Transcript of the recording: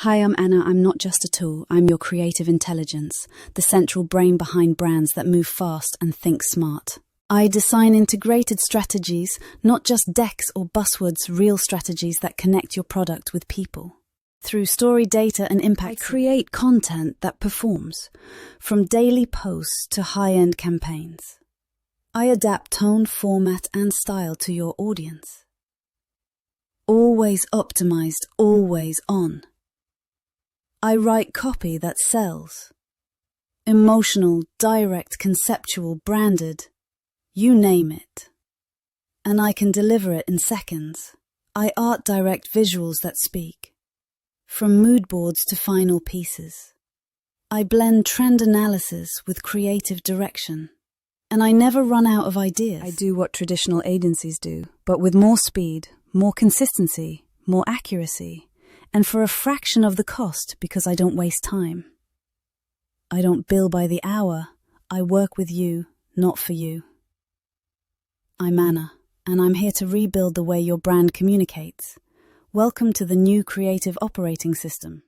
Hi, I'm Anna. I'm not just a tool. I'm your creative intelligence, the central brain behind brands that move fast and think smart. I design integrated strategies, not just decks or buzzwords, real strategies that connect your product with people. Through story, data, and impact, I create content that performs, from daily posts to high-end campaigns. I adapt tone, format, and style to your audience. Always optimized, always on. I write copy that sells. Emotional, direct, conceptual, branded. You name it. And I can deliver it in seconds. I art direct visuals that speak. From mood boards to final pieces. I blend trend analysis with creative direction. And I never run out of ideas. I do what traditional agencies do, but with more speed, more consistency, more accuracy. And for a fraction of the cost because I don't waste time. I don't bill by the hour. I work with you, not for you. I'm Anna, and I'm here to rebuild the way your brand communicates. Welcome to the new creative operating system.